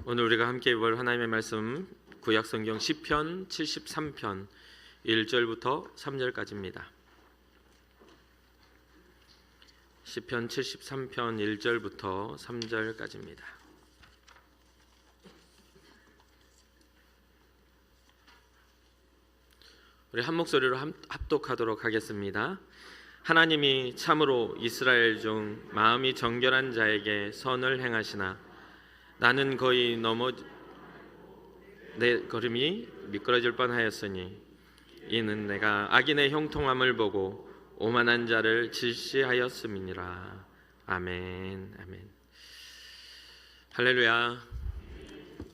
오늘 우리가 함께 볼 하나님의 말씀 구약성경 시편 73편 1절부터 3절까지입니다. 시편 73편 1절부터 3절까지입니다. 우리 한 목소리로 합독하도록 하겠습니다. 하나님이 참으로 이스라엘 중 마음이 정결한 자에게 선을 행하시나 나는 거의 내 걸음이 미끄러질 뻔하였으니 이는 내가 악인의 형통함을 보고 오만한 자를 질시하였음이니라. 아멘. 아멘. 할렐루야.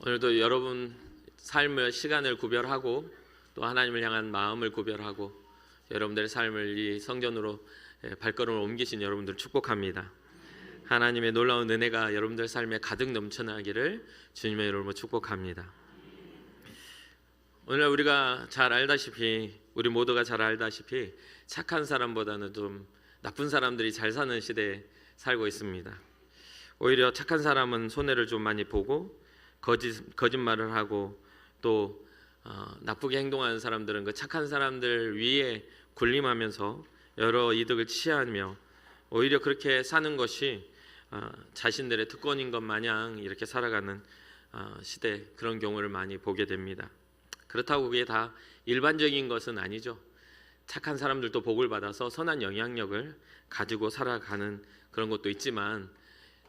오늘도 여러분 삶의 시간을 구별하고 또 하나님을 향한 마음을 구별하고 여러분들의 삶을 이 성전으로 발걸음을 옮기신 여러분들 축복합니다. 하나님의 놀라운 은혜가 여러분들 삶에 가득 넘쳐나기를 주님의 이름으로 축복합니다. 오늘 우리가 잘 알다시피, 우리 모두가 잘 알다시피 착한 사람보다는 좀 나쁜 사람들이 잘 사는 시대에 살고 있습니다. 오히려 착한 사람은 손해를 좀 많이 보고 거짓말을 하고 또 나쁘게 행동하는 사람들은 그 착한 사람들 위에 군림하면서 여러 이득을 취하며 오히려 그렇게 사는 것이 자신들의 특권인 것 마냥 이렇게 살아가는 시대, 그런 경우를 많이 보게 됩니다. 그렇다고 그게 다 일반적인 것은 아니죠. 착한 사람들도 복을 받아서 선한 영향력을 가지고 살아가는 그런 것도 있지만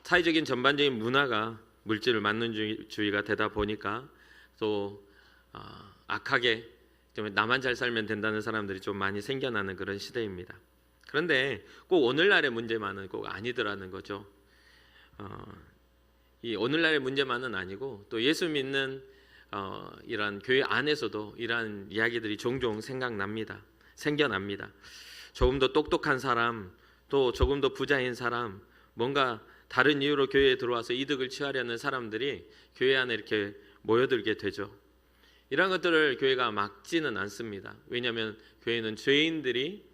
사회적인 전반적인 문화가 물질을 만능주의가 되다 보니까 또 악하게 좀 나만 잘 살면 된다는 사람들이 좀 많이 생겨나는 그런 시대입니다. 그런데 꼭 오늘날의 문제만은 꼭 아니더라는 거죠. 이 오늘날의 문제만은 아니고 또 예수 믿는 이런 교회 안에서도 이러한 이야기들이 종종 생겨납니다. 조금 더 똑똑한 사람, 또 조금 더 부자인 사람, 뭔가 다른 이유로 교회에 들어와서 이득을 취하려는 사람들이 교회 안에 이렇게 모여들게 되죠. 이런 것들을 교회가 막지는 않습니다. 왜냐하면 교회는 죄인들이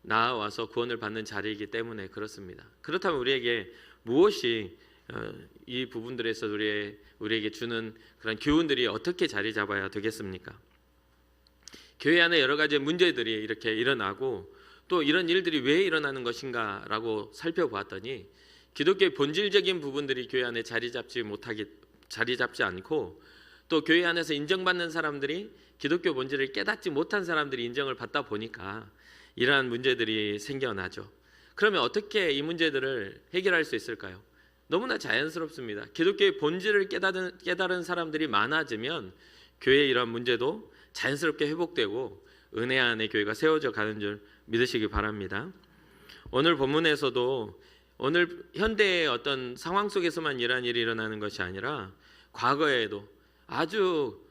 나와서 구원을 받는 자리이기 때문에 그렇습니다. 그렇다면 우리에게 무엇이 이 부분들에서 우리에게 주는 그런 교훈들이 어떻게 자리 잡아야 되겠습니까? 교회 안에 여러 가지 문제들이 이렇게 일어나고 또 이런 일들이 왜 일어나는 것인가라고 살펴보았더니 기독교의 본질적인 부분들이 교회 안에 자리 잡지 않고 또 교회 안에서 인정받는 사람들이 기독교 본질을 깨닫지 못한 사람들이 인정을 받다 보니까 이러한 문제들이 생겨나죠. 그러면 어떻게 이 문제들을 해결할 수 있을까요? 너무나 자연스럽습니다. 기독교의 본질을 깨달은 사람들이 많아지면 교회의 이러한 문제도 자연스럽게 회복되고 은혜 안에 교회가 세워져 가는 줄 믿으시기 바랍니다. 오늘 본문에서도 오늘 현대의 어떤 상황 속에서만 이러한 일이 일어나는 것이 아니라 과거에도 아주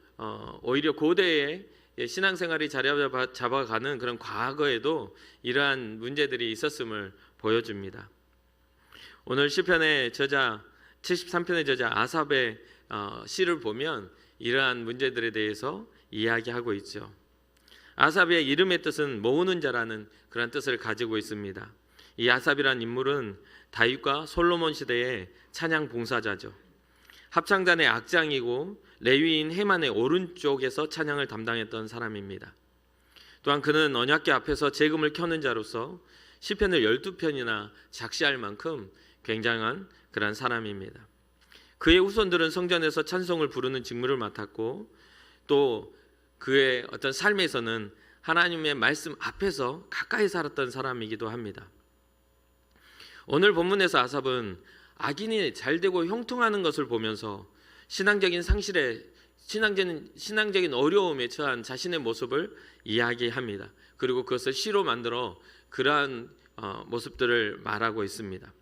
오히려 고대의 신앙생활이 자리 잡아가는 그런 과거에도 이러한 문제들이 있었음을 보여줍니다. 오늘 시편의 저자 73편의 저자 아삽의 시를 보면 이러한 문제들에 대해서 이야기하고 있죠. 아삽의 이름의 뜻은 모으는 자라는 그런 뜻을 가지고 있습니다. 이 아삽이라는 인물은 다윗과 솔로몬 시대의 찬양 봉사자죠. 합창단의 악장이고 레위인 헤만의 오른쪽에서 찬양을 담당했던 사람입니다. 또한 그는 언약궤 앞에서 제금을 켜는 자로서 시편을 12편이나 작시할 만큼 굉장한 그런 사람입니다. 그의 후손들은 성전에서 찬송을 부르는 직무를 맡았고 또 그의 어떤 삶에서는 하나님의 말씀 앞에서 가까이 살았던 사람이기도 합니다. 오늘 본문에서 아삽은 악인이 잘되고 형통하는 것을 보면서 신앙적인 어려움에 처한 자신의 모습을 이야기합니다. 그리고 그것을 시로 만들어 그러한 모습들을 말하고 있습니다.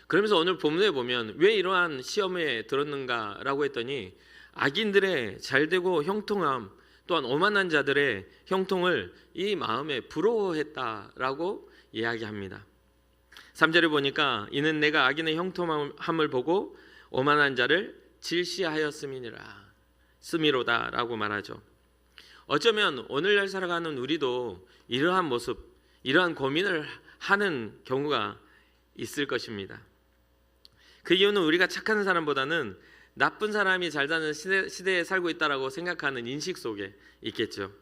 그러면서 오늘 본문에 보면 왜 이러한 시험에 들었는가라고 했더니 악인들의 잘되고 형통함 또한 오만한 자들의 형통을 이 마음에 부러워했다라고 이야기합니다. 3절에 보니까 이는 내가 악인의 형통함을 보고 오만한 자를 질시하였음이로다라고 말하죠. 어쩌면 오늘날 살아가는 우리도 이러한 모습, 이러한 고민을 하는 경우가 있을 것입니다. 그 이유는 우리가 착한 사람보다는 나쁜 사람이 잘 사는 시대에 살고 있다라고 생각하는 인식 속에 있겠죠.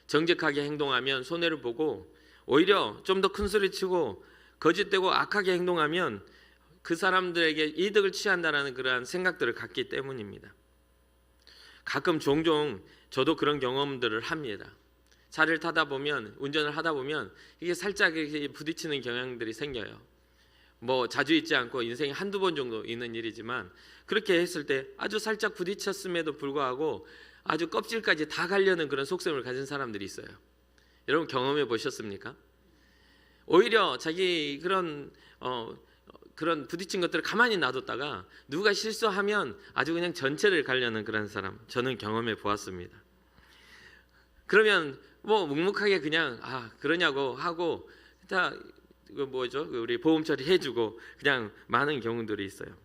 정직하게 행동하면 손해를 보고 오히려 좀 더 큰 소리 치고 거짓되고 악하게 행동하면 그 사람들에게 이득을 취한다라는 그러한 생각들을 갖기 때문입니다. 가끔 종종 저도 그런 경험들을 합니다. 차를 타다 보면, 운전을 하다 보면 이게 살짝 이렇게 부딪히는 경향들이 생겨요. 뭐 자주 있지 않고 인생에 한두 번 정도 있는 일이지만 그렇게 했을 때 아주 살짝 부딪혔음에도 불구하고 아주 껍질까지 다 가려는 그런 속셈을 가진 사람들이 있어요. 여러분 경험해 보셨습니까? 오히려 자기 그런 부딪힌 것들을 가만히 놔뒀다가 누가 실수하면 아주 그냥 전체를 가려는 그런 사람, 저는 경험해 보았습니다. 그러면 뭐 묵묵하게 그냥 그러냐고 하고 다 우리 보험 처리해주고 그냥 많은 경우들이 있어요.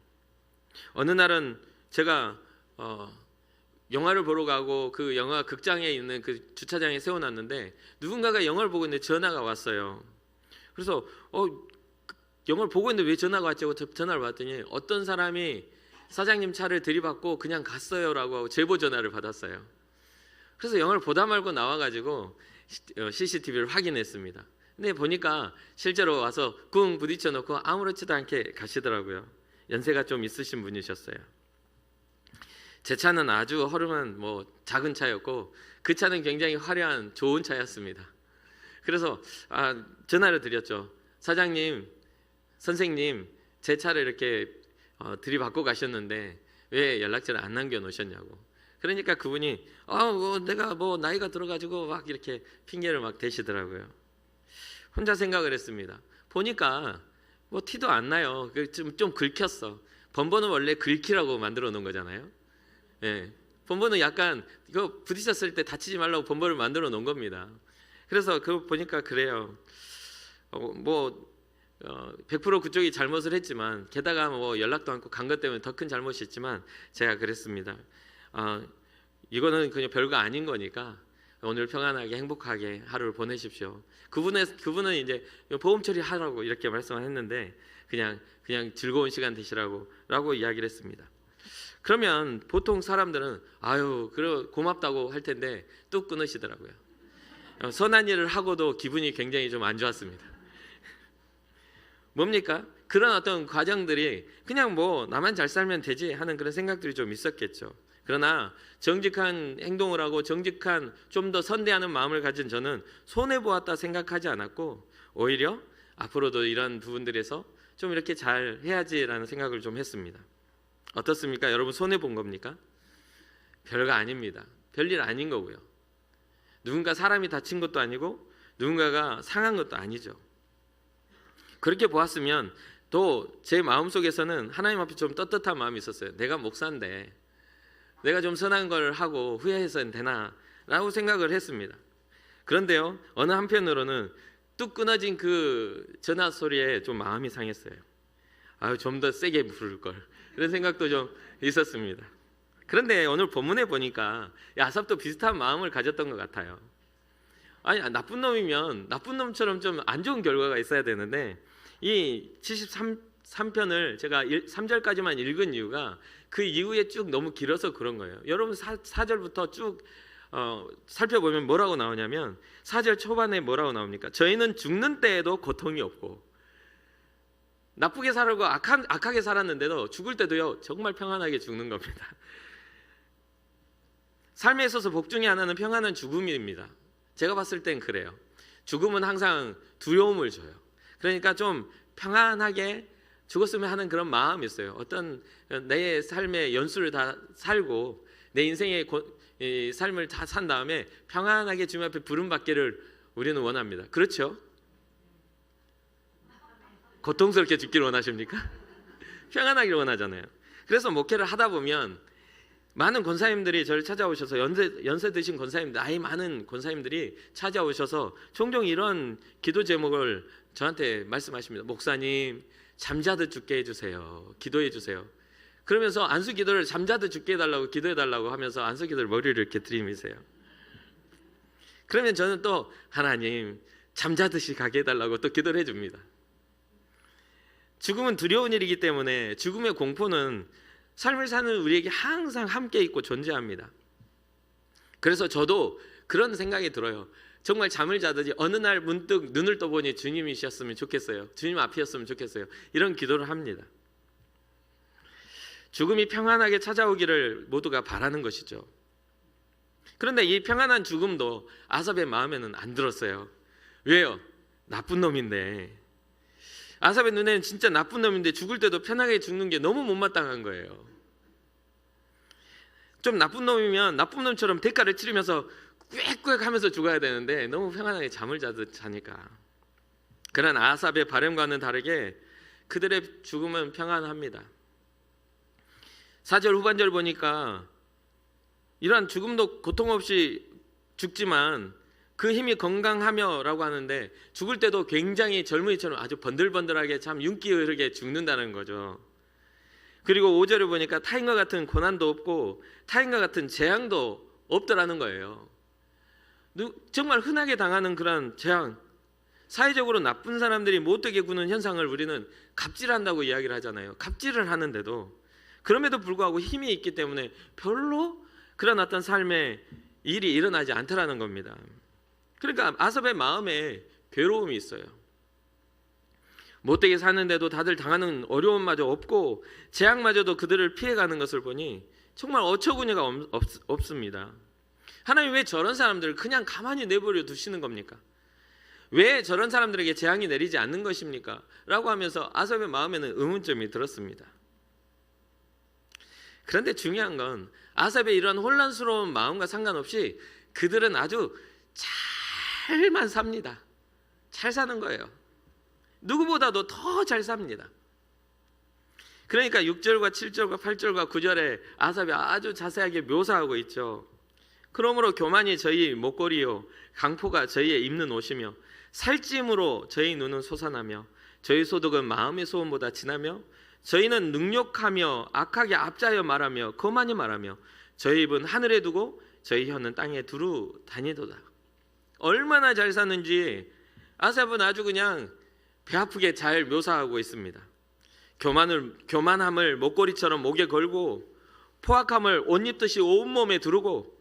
어느 날은 제가 영화를 보러 가고 그 영화 극장에 있는 그 주차장에 세워놨는데 누군가가 영화를 보고 있는데 전화가 왔어요. 그래서 영화를 보고 있는데 왜 전화가 왔지 하고 전화를 받았더니 어떤 사람이 사장님 차를 들이받고 그냥 갔어요라고 하고 제보 전화를 받았어요. 그래서 영화를 보다 말고 나와가지고 CCTV를 확인했습니다. 근데 보니까 실제로 와서 쿵 부딪혀 놓고 아무렇지도 않게 가시더라고요. 연세가 좀 있으신 분이셨어요. 제 차는 아주 허름한 작은 차였고 그 차는 굉장히 화려한 좋은 차였습니다. 그래서 전화를 드렸죠. 사장님, 선생님, 제 차를 이렇게 들이받고 가셨는데 왜 연락처를 안 남겨놓으셨냐고. 그러니까 그분이 내가 나이가 들어가지고 막 이렇게 핑계를 막 대시더라고요. 혼자 생각을 했습니다. 보니까 티도 안 나요. 좀 긁혔어. 번번은 원래 긁히라고 만들어 놓은 거잖아요. 예, 번번은 약간 이거 부딪혔을 때 다치지 말라고 번번을 만들어 놓은 겁니다. 그래서 그거 보니까 그래요. 100% 그쪽이 잘못을 했지만 게다가 연락도 않고 간 것 때문에 더 큰 잘못이 있지만 제가 그랬습니다. 이거는 그냥 별거 아닌 거니까 오늘 평안하게 행복하게 하루를 보내십시오. 그분은 이제 보험 처리하라고 이렇게 말씀을 했는데 그냥 즐거운 시간 되시라고 이야기를 했습니다. 그러면 보통 사람들은 그래 고맙다고 할 텐데 뚝 끊으시더라고요. 선한 일을 하고도 기분이 굉장히 좀 안 좋았습니다. 뭡니까? 그런 어떤 과정들이 그냥 나만 잘 살면 되지 하는 그런 생각들이 좀 있었겠죠. 그러나 정직한 행동을 하고 정직한 좀 더 선대하는 마음을 가진 저는 손해보았다 생각하지 않았고 오히려 앞으로도 이런 부분들에서 좀 이렇게 잘 해야지라는 생각을 좀 했습니다. 어떻습니까? 여러분 손해본 겁니까? 별거 아닙니다. 별일 아닌 거고요. 누군가 사람이 다친 것도 아니고 누군가가 상한 것도 아니죠. 그렇게 보았으면 또 제 마음속에서는 하나님 앞에 좀 떳떳한 마음이 있었어요. 내가 목사인데 내가 좀 선한 걸 하고 후회해서는 되나 라고 생각을 했습니다. 그런데요, 어느 한편으로는 뚝 끊어진 그 전화 소리에 좀 마음이 상했어요. 좀 더 세게 부를 걸, 그런 생각도 좀 있었습니다. 그런데 오늘 본문에 보니까 아삽도 비슷한 마음을 가졌던 것 같아요. 나쁜 놈이면 나쁜 놈처럼 좀 안 좋은 결과가 있어야 되는데 이 73편을 제가 3절까지만 읽은 이유가 그 이후에 쭉 너무 길어서 그런 거예요. 여러분 4절부터 쭉 살펴보면 뭐라고 나오냐면 4절 초반에 뭐라고 나옵니까? 저희는 죽는 때에도 고통이 없고 나쁘게 살고 악하게 살았는데도 죽을 때도요 정말 평안하게 죽는 겁니다. 삶에 있어서 복 중에 하나는 평안한 죽음입니다. 제가 봤을 땐 그래요. 죽음은 항상 두려움을 줘요. 그러니까 좀 평안하게 죽었으면 하는 그런 마음이 있어요. 어떤 내 삶의 연수를 다 살고 내 인생의 삶을 다 산 다음에 평안하게 주님 앞에 부름받기를 우리는 원합니다. 그렇죠? 고통스럽게 죽기를 원하십니까? 평안하기를 원하잖아요. 그래서 목회를 하다 보면 많은 권사님들이 저를 찾아오셔서 연세 드신 권사님들, 나이 많은 권사님들이 찾아오셔서 종종 이런 기도 제목을 저한테 말씀하십니다. 목사님, 잠자듯 죽게 해주세요. 기도해 주세요. 그러면서 안수 기도를 잠자듯 죽게 해달라고 기도해달라고 하면서 안수 기도를 머리를 이렇게 들이미세요. 그러면 저는 또 하나님 잠자듯이 가게 해달라고 또 기도를 해줍니다. 죽음은 두려운 일이기 때문에 죽음의 공포는 삶을 사는 우리에게 항상 함께 있고 존재합니다. 그래서 저도 그런 생각이 들어요. 정말 잠을 자듯이 어느 날 문득 눈을 떠보니 주님이셨으면 좋겠어요. 주님 앞이었으면 좋겠어요. 이런 기도를 합니다. 죽음이 평안하게 찾아오기를 모두가 바라는 것이죠. 그런데 이 평안한 죽음도 아삽의 마음에는 안 들었어요. 왜요? 나쁜 놈인데. 아삽의 눈에는 진짜 나쁜 놈인데 죽을 때도 편하게 죽는 게 너무 못마땅한 거예요. 좀 나쁜 놈이면 나쁜 놈처럼 대가를 치르면서 꽥꽥 하면서 죽어야 되는데 너무 평안하게 잠을 자니까. 그러나 아삽의 바람과는 다르게 그들의 죽음은 평안합니다. 4절 후반절 보니까 이러한 죽음도 고통 없이 죽지만 그 힘이 건강하며 라고 하는데 죽을 때도 굉장히 젊은이처럼 아주 번들번들하게 참 윤기 흐르게 죽는다는 거죠. 그리고 5절을 보니까 타인과 같은 고난도 없고 타인과 같은 재앙도 없더라는 거예요. 정말 흔하게 당하는 그런 재앙, 사회적으로 나쁜 사람들이 못되게 구는 현상을 우리는 갑질한다고 이야기를 하잖아요. 갑질을 하는데도 그럼에도 불구하고 힘이 있기 때문에 별로 그런 어떤 삶의 일이 일어나지 않더라는 겁니다. 그러니까 아삽의 마음에 괴로움이 있어요. 못되게 사는데도 다들 당하는 어려움마저 없고 재앙마저도 그들을 피해가는 것을 보니 정말 어처구니가 없습니다. 하나님 왜 저런 사람들을 그냥 가만히 내버려 두시는 겁니까? 왜 저런 사람들에게 재앙이 내리지 않는 것입니까? 라고 하면서 아삽의 마음에는 의문점이 들었습니다. 그런데 중요한 건 아삽의 이런 혼란스러운 마음과 상관없이 그들은 아주 잘만 삽니다. 잘 사는 거예요. 누구보다도 더 잘 삽니다. 그러니까 6절과 7절과 8절과 9절에 아삽이 아주 자세하게 묘사하고 있죠. 그러므로 교만이 저희 목걸이요 강포가 저희의 입는 옷이며 살찜으로 저희 눈은 솟아나며 저희 소득은 마음의 소원보다 진하며 저희는 능욕하며 악하게 압자여 말하며 거만히 말하며 저희 입은 하늘에 두고 저희 혀는 땅에 두루 다니도다. 얼마나 잘 사는지 아삽은 아주 그냥 배 아프게 잘 묘사하고 있습니다. 교만함을 목걸이처럼 목에 걸고 포악함을 옷 입듯이 온몸에 두르고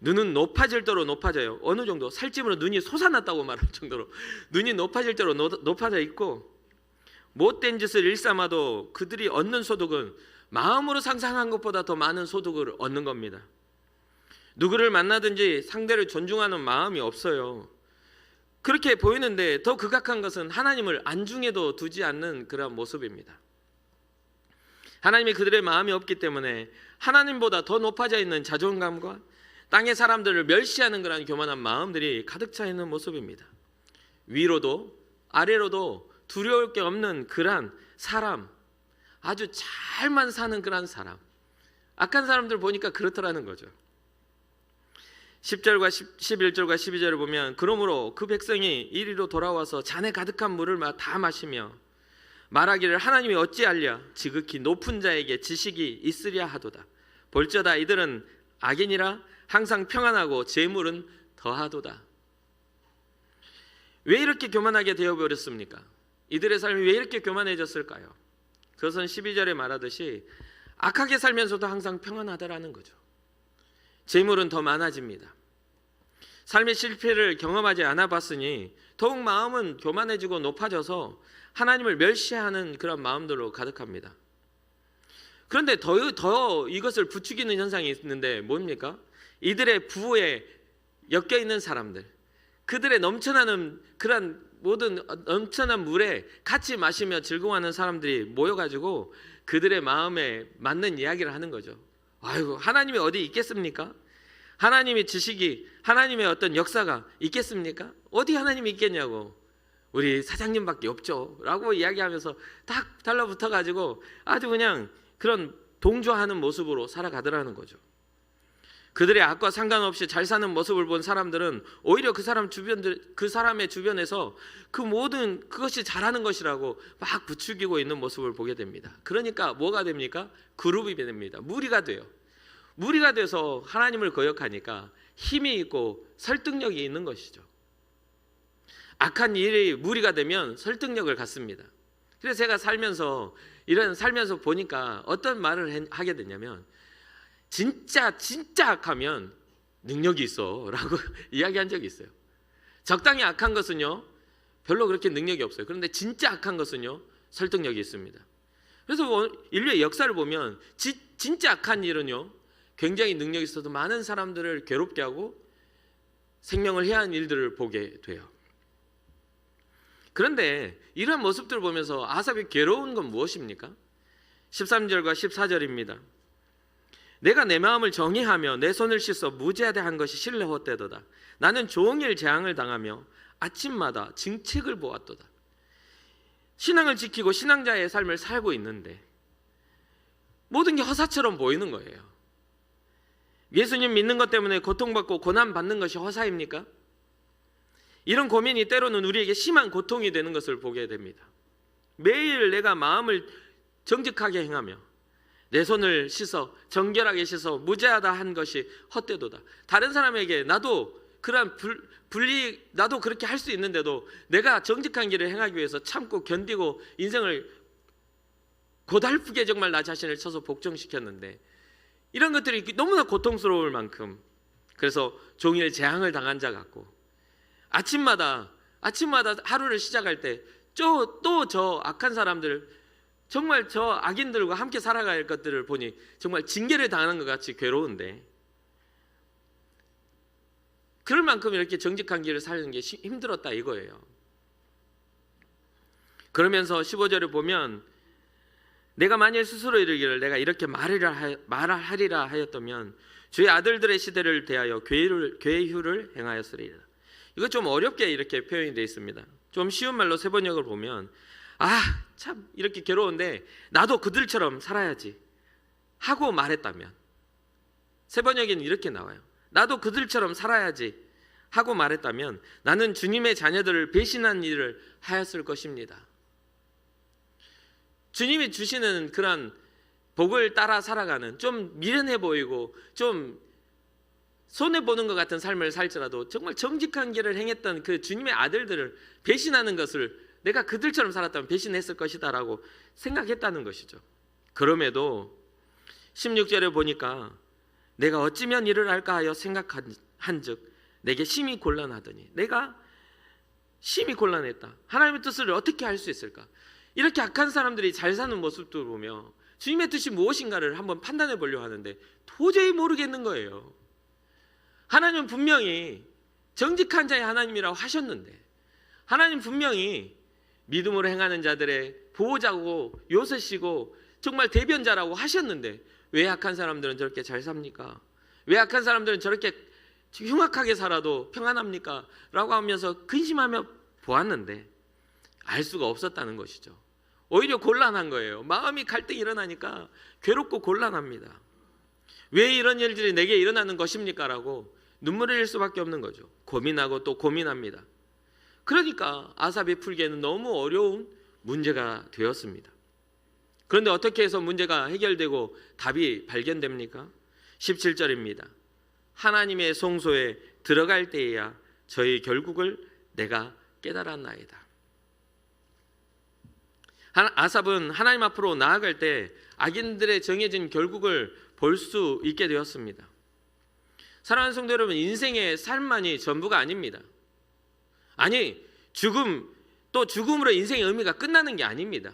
눈은 높아질 대로 높아져요. 어느 정도 살찜으로 눈이 솟아났다고 말할 정도로 눈이 높아질 대로 높아져 있고 못된 짓을 일삼아도 그들이 얻는 소득은 마음으로 상상한 것보다 더 많은 소득을 얻는 겁니다. 누구를 만나든지 상대를 존중하는 마음이 없어요. 그렇게 보이는데 더 극악한 것은 하나님을 안중에도 두지 않는 그런 모습입니다. 하나님이 그들의 마음이 없기 때문에 하나님보다 더 높아져 있는 자존감과 땅의 사람들을 멸시하는 그런 교만한 마음들이 가득 차 있는 모습입니다. 위로도 아래로도 두려울 게 없는 그런 사람, 아주 잘만 사는 그런 사람. 악한 사람들 보니까 그렇더라는 거죠. 10절과 11절과 12절을 보면 그러므로 그 백성이 이리로 돌아와서 잔에 가득한 물을 다 마시며 말하기를 하나님이 어찌하랴 지극히 높은 자에게 지식이 있으랴 하도다. 볼지어다 이들은 악인이라 항상 평안하고 재물은 더하도다. 왜 이렇게 교만하게 되어버렸습니까? 이들의 삶이 왜 이렇게 교만해졌을까요? 그것은 12절에 말하듯이 악하게 살면서도 항상 평안하다라는 거죠. 재물은 더 많아집니다. 삶의 실패를 경험하지 않아 봤으니 더욱 마음은 교만해지고 높아져서 하나님을 멸시하는 그런 마음들로 가득합니다. 그런데 더 이것을 부추기는 현상이 있는데 뭡니까? 이들의 부에 엮여있는 사람들, 그들의 넘쳐나는 그런 모든 넘쳐난 물에 같이 마시며 즐거워하는 사람들이 모여가지고 그들의 마음에 맞는 이야기를 하는 거죠. 아이고 하나님이 어디 있겠습니까? 하나님의 지식이 하나님의 어떤 역사가 있겠습니까? 어디 하나님이 있겠냐고. 우리 사장님밖에 없죠 라고 이야기하면서 딱 달라붙어 가지고 아주 그냥 그런 동조하는 모습으로 살아가더라는 거죠. 그들의 악과 상관없이 잘 사는 모습을 본 사람들은 오히려 그 사람의 주변에서 그 모든 그것이 잘하는 것이라고 막 부추기고 있는 모습을 보게 됩니다. 그러니까 뭐가 됩니까? 그룹이 됩니다. 무리가 돼요. 무리가 돼서 하나님을 거역하니까 힘이 있고 설득력이 있는 것이죠. 악한 일이 무리가 되면 설득력을 갖습니다. 그래서 제가 살면서 보니까 어떤 말을 하게 됐냐면, 진짜 악하면 능력이 있어라고 이야기한 적이 있어요. 적당히 악한 것은요 별로 그렇게 능력이 없어요. 그런데 진짜 악한 것은요 설득력이 있습니다. 그래서 인류의 역사를 보면 진짜 악한 일은요 굉장히 능력이 있어도 많은 사람들을 괴롭게 하고 생명을 해한 일들을 보게 돼요. 그런데 이런 모습들을 보면서 아삽이 괴로운 건 무엇입니까? 13절과 14절입니다. 내가 내 마음을 정의하며 내 손을 씻어 무죄하한 것이 실내 헛되도다. 나는 종일 재앙을 당하며 아침마다 증책을 보았도다. 신앙을 지키고 신앙자의 삶을 살고 있는데 모든 게 허사처럼 보이는 거예요. 예수님 믿는 것 때문에 고통받고 고난받는 것이 허사입니까? 이런 고민이 때로는 우리에게 심한 고통이 되는 것을 보게 됩니다. 매일 내가 마음을 정직하게 행하며 내 손을 씻어 정결하게 씻어 무죄하다 한 것이 헛되도다. 다른 사람에게 나도 그런 나도 그렇게 할 수 있는데도 내가 정직한 길을 행하기 위해서 참고 견디고 인생을 고달프게 정말 나 자신을 쳐서 복종시켰는데 이런 것들이 너무나 고통스러울 만큼, 그래서 종일 재앙을 당한 자 같고 아침마다 하루를 시작할 때 또 저 악한 사람들, 정말 저 악인들과 함께 살아갈 것들을 보니 정말 징계를 당하는 것 같이 괴로운데, 그럴 만큼 이렇게 정직한 길을 사는 게 힘들었다 이거예요. 그러면서 15절을 보면 내가 만일 스스로 이르기를 내가 이렇게 말하리라 하였다면 주의 아들들의 시대를 대하여 괴휴를 행하였으리라. 이거 좀 어렵게 이렇게 표현이 되어 있습니다. 좀 쉬운 말로 세번역을 보면 참 이렇게 괴로운데 나도 그들처럼 살아야지 하고 말했다면, 세번역에는 이렇게 나와요. 나도 그들처럼 살아야지 하고 말했다면 나는 주님의 자녀들을 배신한 일을 하였을 것입니다. 주님이 주시는 그런 복을 따라 살아가는 좀 미련해 보이고 좀 손해보는 것 같은 삶을 살지라도 정말 정직한 길을 행했던 그 주님의 아들들을 배신하는 것을 내가 그들처럼 살았다면 배신했을 것이다 라고 생각했다는 것이죠. 그럼에도 16절에 보니까 내가 어찌면 이를 할까 하여 생각한즉 내게 심히 곤란하더니, 내가 심히 곤란했다. 하나님의 뜻을 어떻게 할 수 있을까? 이렇게 악한 사람들이 잘 사는 모습도 보며 주님의 뜻이 무엇인가를 한번 판단해 보려고 하는데 도저히 모르겠는 거예요. 하나님은 분명히 정직한 자의 하나님이라고 하셨는데, 하나님 분명히 믿음으로 행하는 자들의 보호자고 요새시고 정말 대변자라고 하셨는데 왜 악한 사람들은 저렇게 잘 삽니까? 왜 악한 사람들은 저렇게 흉악하게 살아도 평안합니까? 라고 하면서 근심하며 보았는데 알 수가 없었다는 것이죠. 오히려 곤란한 거예요. 마음이 갈등이 일어나니까 괴롭고 곤란합니다. 왜 이런 일들이 내게 일어나는 것입니까? 라고 눈물을 흘릴 수밖에 없는 거죠. 고민하고 또 고민합니다. 그러니까 아삽이 풀기에는 너무 어려운 문제가 되었습니다. 그런데 어떻게 해서 문제가 해결되고 답이 발견됩니까? 17절입니다. 하나님의 성소에 들어갈 때에야 저희 결국을 내가 깨달았나이다. 아삽은 하나님 앞으로 나아갈 때 악인들의 정해진 결국을 볼 수 있게 되었습니다. 사랑하는 성도 여러분, 인생의 삶만이 전부가 아닙니다. 아니, 죽음으로 인생의 의미가 끝나는 게 아닙니다.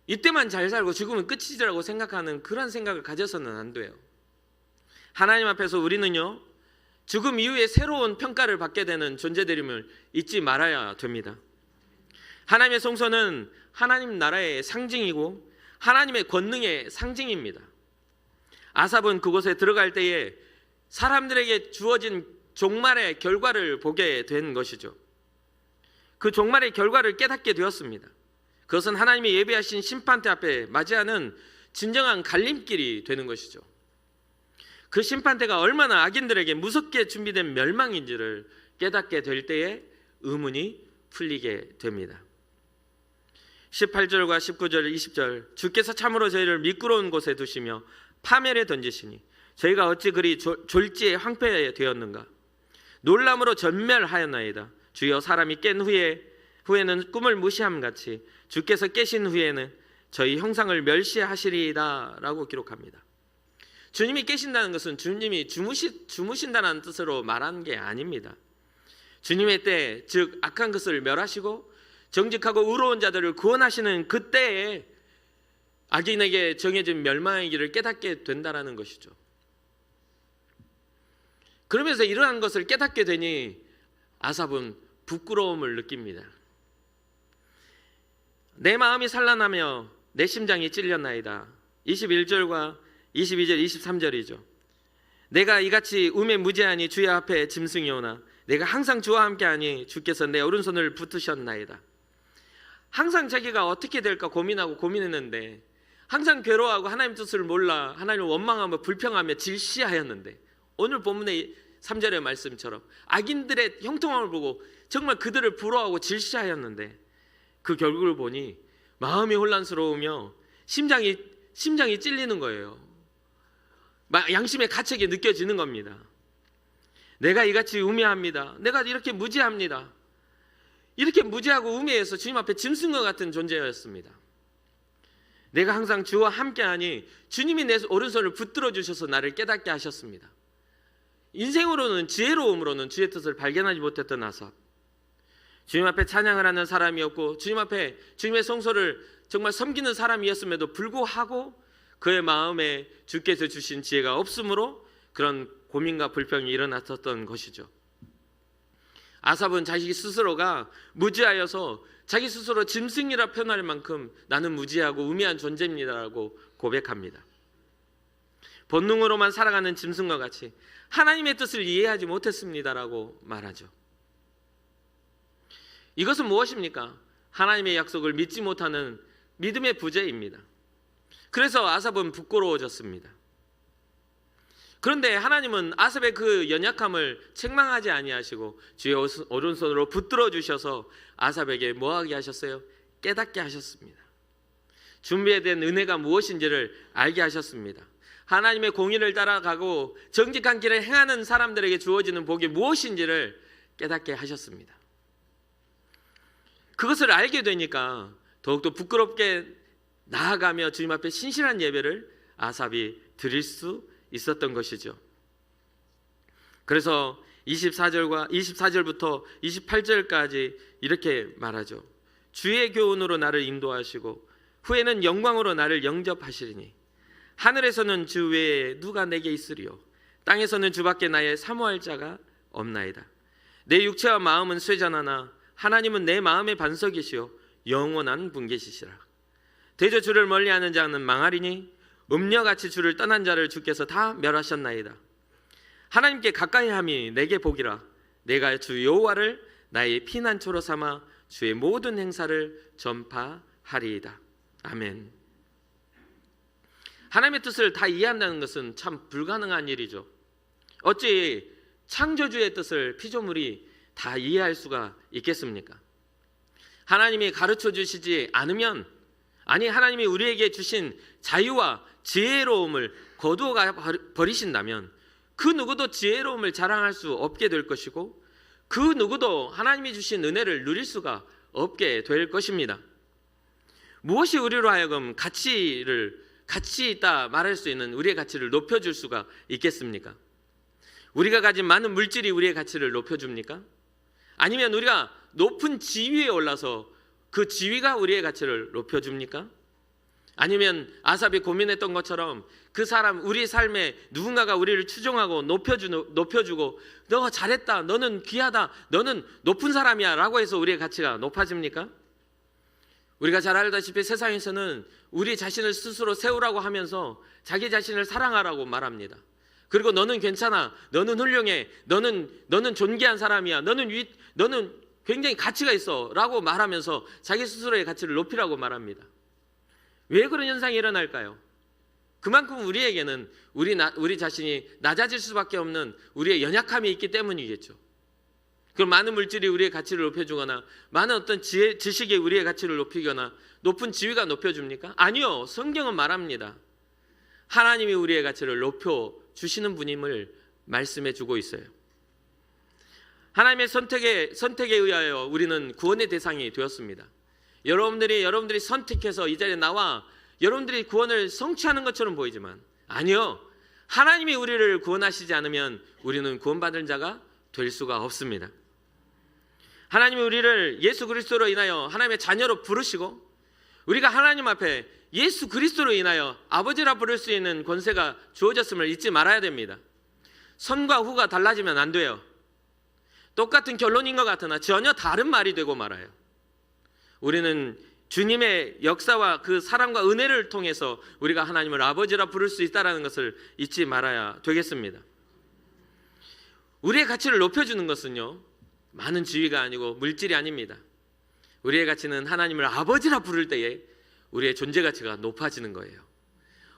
이때만 잘 살고 죽으면 끝이라고 생각하는 그런 생각을 가져서는 안 돼요. 하나님 앞에서 우리는요, 죽음 이후에 새로운 평가를 받게 되는 존재들임을 잊지 말아야 됩니다. 하나님의 성소는 하나님 나라의 상징이고 하나님의 권능의 상징입니다. 아삽은 그곳에 들어갈 때에 사람들에게 주어진 종말의 결과를 보게 된 것이죠. 그 종말의 결과를 깨닫게 되었습니다. 그것은 하나님이 예비하신 심판대 앞에 맞이하는 진정한 갈림길이 되는 것이죠. 그 심판대가 얼마나 악인들에게 무섭게 준비된 멸망인지를 깨닫게 될 때에 의문이 풀리게 됩니다. 18절과 19절, 20절, 주께서 참으로 저희를 미끄러운 곳에 두시며 파멸에 던지시니 저희가 어찌 그리 졸지에 황폐되었는가. 놀람으로 전멸하였나이다. 주여, 사람이 깬 후에 후에는 꿈을 무시함 같이 주께서 깨신 후에는 저희 형상을 멸시하시리이다 라고 기록합니다. 주님이 깨신다는 것은 주님이 주무신다는 뜻으로 말하는 게 아닙니다. 주님의 때, 즉 악한 것을 멸하시고 정직하고 의로운 자들을 구원하시는 그때에 악인에게 정해진 멸망의 길을 깨닫게 된다는 것이죠. 그러면서 이러한 것을 깨닫게 되니 아삽은 부끄러움을 느낍니다. 내 마음이 산란하며 내 심장이 찔렸나이다. 21절과 22절 23절이죠. 내가 이같이 우매 무제하니 주의 앞에 짐승이 오나 내가 항상 주와 함께하니 주께서 내 오른손을 붙으셨나이다. 항상 자기가 어떻게 될까 고민했는데 항상 괴로워하고 하나님 뜻을 몰라 하나님을 원망하며 불평하며 질시하였는데 오늘 본문의 3절의 말씀처럼 악인들의 형통함을 보고 정말 그들을 부러워하고 질시하였는데 그 결국을 보니 마음이 혼란스러우며 심장이 찔리는 거예요. 양심의 가책이 느껴지는 겁니다. 내가 이같이 우매합니다. 내가 이렇게 무지합니다. 이렇게 무지하고 우매해서 주님 앞에 짐승과 같은 존재였습니다. 내가 항상 주와 함께하니 주님이 내 오른손을 붙들어 주셔서 나를 깨닫게 하셨습니다. 인생으로는 지혜로움으로는 주의 뜻을 발견하지 못했던 아삽, 주님 앞에 찬양을 하는 사람이었고 주님 앞에 주님의 성소를 정말 섬기는 사람이었음에도 불구하고 그의 마음에 주께서 주신 지혜가 없으므로 그런 고민과 불평이 일어났었던 것이죠. 아삽은 자기 스스로가 무지하여서 자기 스스로 짐승이라 표현할 만큼 나는 무지하고 우매한 존재입니다라고 고백합니다. 본능으로만 살아가는 짐승과 같이 하나님의 뜻을 이해하지 못했습니다라고 말하죠. 이것은 무엇입니까? 하나님의 약속을 믿지 못하는 믿음의 부재입니다. 그래서 아삽은 부끄러워졌습니다. 그런데 하나님은 아삽의 그 연약함을 책망하지 아니하시고 주의 오른손으로 붙들어 주셔서 아삽에게 뭐하게 하셨어요? 깨닫게 하셨습니다. 준비된 은혜가 무엇인지를 알게 하셨습니다. 하나님의 공의를 따라가고 정직한 길을 행하는 사람들에게 주어지는 복이 무엇인지를 깨닫게 하셨습니다. 그것을 알게 되니까 더욱더 부끄럽게 나아가며 주님 앞에 신실한 예배를 아삽이 드릴 수 있었던 것이죠. 그래서 24절부터 28절까지 이렇게 말하죠. 주의 교훈으로 나를 인도하시고 후에는 영광으로 나를 영접하시리니 하늘에서는 주 외에 누가 내게 있으리요 땅에서는 주밖에 나의 사모할 자가 없나이다. 내 육체와 마음은 쇠잔하나 하나님은 내 마음의 반석이시요 영원한 분계시시라. 대저 주를 멀리하는 자는 망하리니 음녀같이 주를 떠난 자를 주께서 다 멸하셨나이다. 하나님께 가까이함이 내게 복이라. 내가 주 여호와를 나의 피난처로 삼아 주의 모든 행사를 전파하리이다. 아멘. 하나님의 뜻을 다 이해한다는 것은 참 불가능한 일이죠. 어찌 창조주의 뜻을 피조물이 다 이해할 수가 있겠습니까? 하나님이 가르쳐 주시지 않으면, 아니 하나님이 우리에게 주신 자유와 지혜로움을 거두어 버리신다면 그 누구도 지혜로움을 자랑할 수 없게 될 것이고 그 누구도 하나님이 주신 은혜를 누릴 수가 없게 될 것입니다. 무엇이 우리로 하여금 가치 있다 말할 수 있는 우리의 가치를 높여줄 수가 있겠습니까? 우리가 가진 많은 물질이 우리의 가치를 높여줍니까? 아니면 우리가 높은 지위에 올라서 그 지위가 우리의 가치를 높여줍니까? 아니면 아삽이 고민했던 것처럼 그 사람, 우리 삶에 누군가가 우리를 추종하고 높여주고 너 잘했다, 너는 귀하다, 너는 높은 사람이야 라고 해서 우리의 가치가 높아집니까? 우리가 잘 알다시피 세상에서는 우리 자신을 스스로 세우라고 하면서 자기 자신을 사랑하라고 말합니다. 그리고 너는 괜찮아, 너는 훌륭해, 너는 존귀한 사람이야, 너는 굉장히 가치가 있어 라고 말하면서 자기 스스로의 가치를 높이라고 말합니다. 왜 그런 현상이 일어날까요? 그만큼 우리에게는 우리 자신이 낮아질 수밖에 없는 우리의 연약함이 있기 때문이겠죠. 그럼 많은 물질이 우리의 가치를 높여주거나 많은 어떤 지식이 우리의 가치를 높이거나 높은 지위가 높여줍니까? 아니요. 성경은 말합니다. 하나님이 우리의 가치를 높여주시는 분임을 말씀해 주고 있어요. 하나님의 선택에 의하여 우리는 구원의 대상이 되었습니다. 여러분들이 선택해서 이 자리에 나와 여러분들이 구원을 성취하는 것처럼 보이지만 아니요. 하나님이 우리를 구원하시지 않으면 우리는 구원받을 자가 될 수가 없습니다. 하나님이 우리를 예수 그리스도로 인하여 하나님의 자녀로 부르시고 우리가 하나님 앞에 예수 그리스도로 인하여 아버지라 부를 수 있는 권세가 주어졌음을 잊지 말아야 됩니다. 선과 후가 달라지면 안 돼요. 똑같은 결론인 것 같으나 전혀 다른 말이 되고 말아요. 우리는 주님의 역사와 그 사랑과 은혜를 통해서 우리가 하나님을 아버지라 부를 수 있다는 것을 잊지 말아야 되겠습니다. 우리의 가치를 높여주는 것은요, 많은 지위가 아니고 물질이 아닙니다. 우리의 가치는 하나님을 아버지라 부를 때에 우리의 존재 가치가 높아지는 거예요.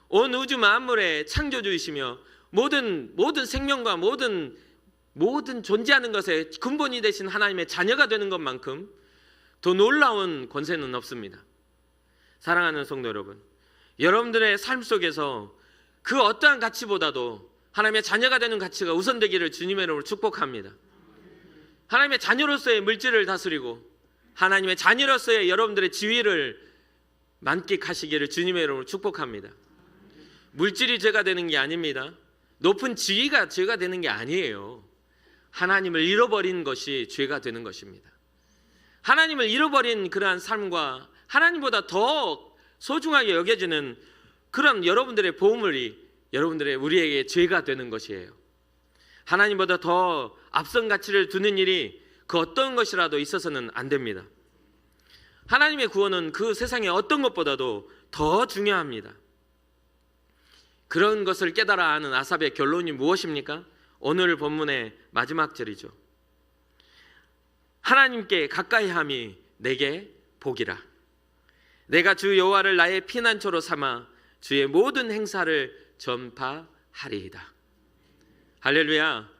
온 우주 만물의 창조주이시며 모든 생명과 모든 존재하는 것의 근본이 되신 하나님의 자녀가 되는 것만큼 더 놀라운 권세는 없습니다. 사랑하는 성도 여러분, 여러분들의 삶 속에서 그 어떠한 가치보다도 하나님의 자녀가 되는 가치가 우선되기를 주님의 이름으로 축복합니다. 하나님의 자녀로서의 물질을 다스리고 하나님의 자녀로서의 여러분들의 지위를 만끽하시기를 주님의 이름으로 축복합니다. 물질이 죄가 되는 게 아닙니다. 높은 지위가 죄가 되는 게 아니에요. 하나님을 잃어버린 것이 죄가 되는 것입니다. 하나님을 잃어버린 그러한 삶과 하나님보다 더 소중하게 여겨지는 그런 여러분들의 보물이 우리에게 죄가 되는 것이에요. 하나님보다 더 앞선 가치를 두는 일이 그 어떤 것이라도 있어서는 안 됩니다. 하나님의 구원은 그 세상의 어떤 것보다도 더 중요합니다. 그런 것을 깨달아 아는 아삽의 결론이 무엇입니까? 오늘 본문의 마지막 절이죠. 하나님께 가까이함이 내게 복이라. 내가 주 여호와를 나의 피난처로 삼아 주의 모든 행사를 전파하리이다. 할렐루야.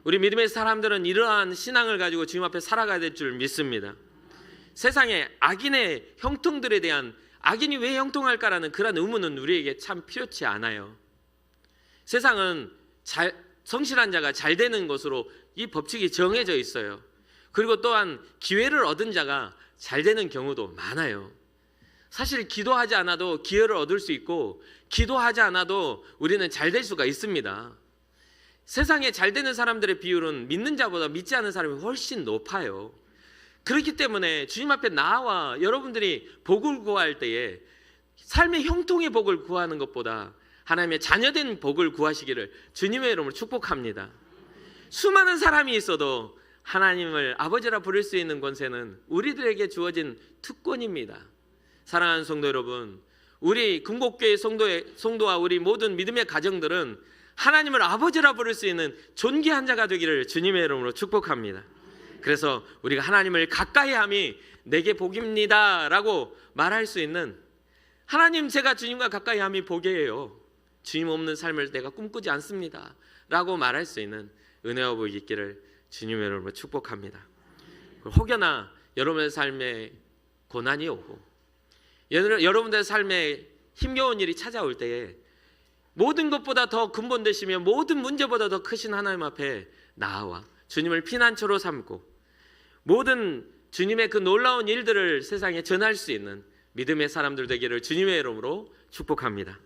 우리 믿음의 사람들은 이러한 신앙을 가지고 주님 앞에 살아가야 될 줄 믿습니다. 세상의 악인의 형통들에 대한 악인이 왜 형통할까라는 그런 의문은 우리에게 참 필요치 않아요. 세상은 성실한 자가 잘 되는 것으로 이 법칙이 정해져 있어요. 그리고 또한 기회를 얻은 자가 잘 되는 경우도 많아요. 사실 기도하지 않아도 기회를 얻을 수 있고 기도하지 않아도 우리는 잘 될 수가 있습니다. 세상에 잘 되는 사람들의 비율은 믿는 자보다 믿지 않는 사람이 훨씬 높아요. 그렇기 때문에 주님 앞에 나와 여러분들이 복을 구할 때에 삶의 형통의 복을 구하는 것보다 하나님의 자녀된 복을 구하시기를 주님의 이름으로 축복합니다. 수많은 사람이 있어도 하나님을 아버지라 부를 수 있는 권세는 우리들에게 주어진 특권입니다. 사랑하는 성도 여러분, 우리 금곡교회 성도와 우리 모든 믿음의 가정들은 하나님을 아버지라 부를 수 있는 존귀한 자가 되기를 주님의 이름으로 축복합니다. 그래서 우리가 하나님을 가까이함이 내게 복입니다 라고 말할 수 있는, 하나님 제가 주님과 가까이함이 복이에요, 주님 없는 삶을 내가 꿈꾸지 않습니다 라고 말할 수 있는 은혜와 복이 있기를 주님의 이름으로 축복합니다. 혹여나 여러분의 삶에 고난이 오고 여러분들의 삶에 힘겨운 일이 찾아올 때에 모든 것보다 더 근본 되시며 모든 문제보다 더 크신 하나님 앞에 나아와 주님을 피난처로 삼고 모든 주님의 그 놀라운 일들을 세상에 전할 수 있는 믿음의 사람들 되기를 주님의 이름으로 축복합니다.